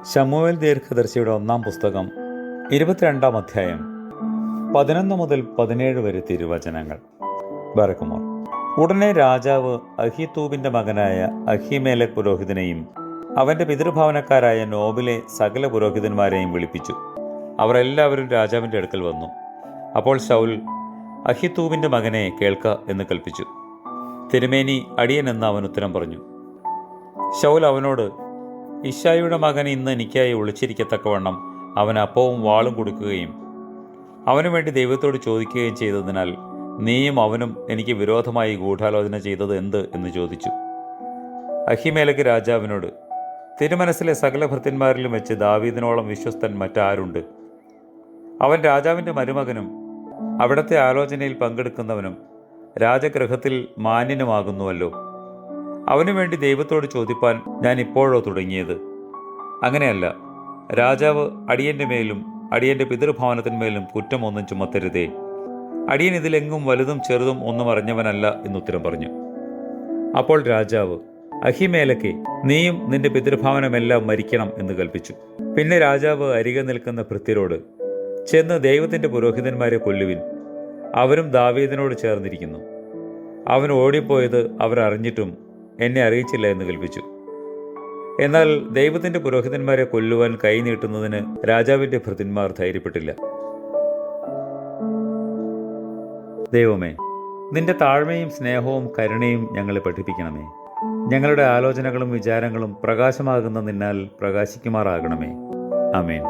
ശമൂവേൽ ദീർഘദർശിയുടെ 1-ാം പുസ്തകം 22-ാം അധ്യായം 11 മുതൽ 17 വരെ തിരുവചനങ്ങൾ. ബറക്കുമോർ. ഉടനെ രാജാവ് അഹീതൂബിന്റെ മകനായ അഹീമേലെക് പുരോഹിതനെയും അവന്റെ പിതൃഭവനക്കാരായ നോബിലെ സകല പുരോഹിതന്മാരെയും വിളിപ്പിച്ചു. അവർ എല്ലാവരും രാജാവിന്റെ അടുക്കൽ വന്നു. അപ്പോൾ ശൗൽ അഹീതൂബിന്റെ മകനെ കേൾക്ക എന്ന് കൽപ്പിച്ചു. തിരുമേനി, അടിയൻ എന്ന് അവൻ ഉത്തരം പറഞ്ഞു. ശൗൽ അവനോട്, ഇശ്ശായിയുടെ മകൻ ഇന്ന് എനിക്കായി ഒളിച്ചിരിക്കത്തക്കവണ്ണം അവൻ അപ്പവും വാളും കൊടുക്കുകയും അവനു വേണ്ടി ദൈവത്തോട് ചോദിക്കുകയും ചെയ്തതിനാൽ നീയും അവനും എനിക്ക് വിരോധമായി ഗൂഢാലോചന ചെയ്തത് എന്ത് എന്ന് ചോദിച്ചു. അഹീമേലെക്ക് രാജാവിനോട്, തിരുമനസ്സിലെ സകല ഭൃത്യന്മാരിലും വെച്ച് ദാവീദിനോളം വിശ്വസ്തൻ മറ്റാരുണ്ട്? അവൻ രാജാവിൻ്റെ മരുമകനും അവിടത്തെ ആലോചനയിൽ പങ്കെടുക്കുന്നവനും രാജഗൃഹത്തിൽ മാന്യനുമാകുന്നുവല്ലോ. അവനു വേണ്ടി ദൈവത്തോട് ചോദിപ്പാൻ ഞാൻ ഇപ്പോഴോ തുടങ്ങിയത്? അങ്ങനെയല്ല. രാജാവ് അടിയന്റെ മേലും അടിയന്റെ പിതൃഭവനത്തിന്മേലും കുറ്റമൊന്നും ചുമത്തരുതേ. അടിയൻ ഇതിലെങ്ങും വലുതും ചെറുതും ഒന്നും അറിഞ്ഞവനല്ല എന്നുത്തരം പറഞ്ഞു. അപ്പോൾ രാജാവ്, അഹീമേലെക്കേ, നീയും നിന്റെ പിതൃഭവനമെല്ലാം മരിക്കണം എന്ന് കൽപ്പിച്ചു. പിന്നെ രാജാവ് അരികെ നിൽക്കുന്ന ഭൃത്യരോട്, ചെന്ന് ദൈവത്തിന്റെ പുരോഹിതന്മാരെ കൊല്ലുവിൻ, അവരും ദാവീദിനോട് ചേർന്നിരിക്കുന്നു. അവൻ ഓടിപ്പോയത് അവർ അറിഞ്ഞിട്ടും എന്നെ അറിയിച്ചില്ല എന്ന് കൽപ്പിച്ചു. എന്നാൽ ദൈവത്തിന്റെ പുരോഹിതന്മാരെ കൊല്ലുവാൻ കൈ നീട്ടുന്നതിന് രാജാവിന്റെ ഭൃത്യന്മാർ ധൈര്യപ്പെട്ടില്ല. ദൈവമേ, നിന്റെ താഴ്മയും സ്നേഹവും കരുണയും ഞങ്ങളെ പഠിപ്പിക്കണമേ. ഞങ്ങളുടെ ആലോചനകളും വിചാരങ്ങളും പ്രകാശമാകുന്ന നിന്നാൽ പ്രകാശിക്കുമാറാകണമേ. ആമേൻ.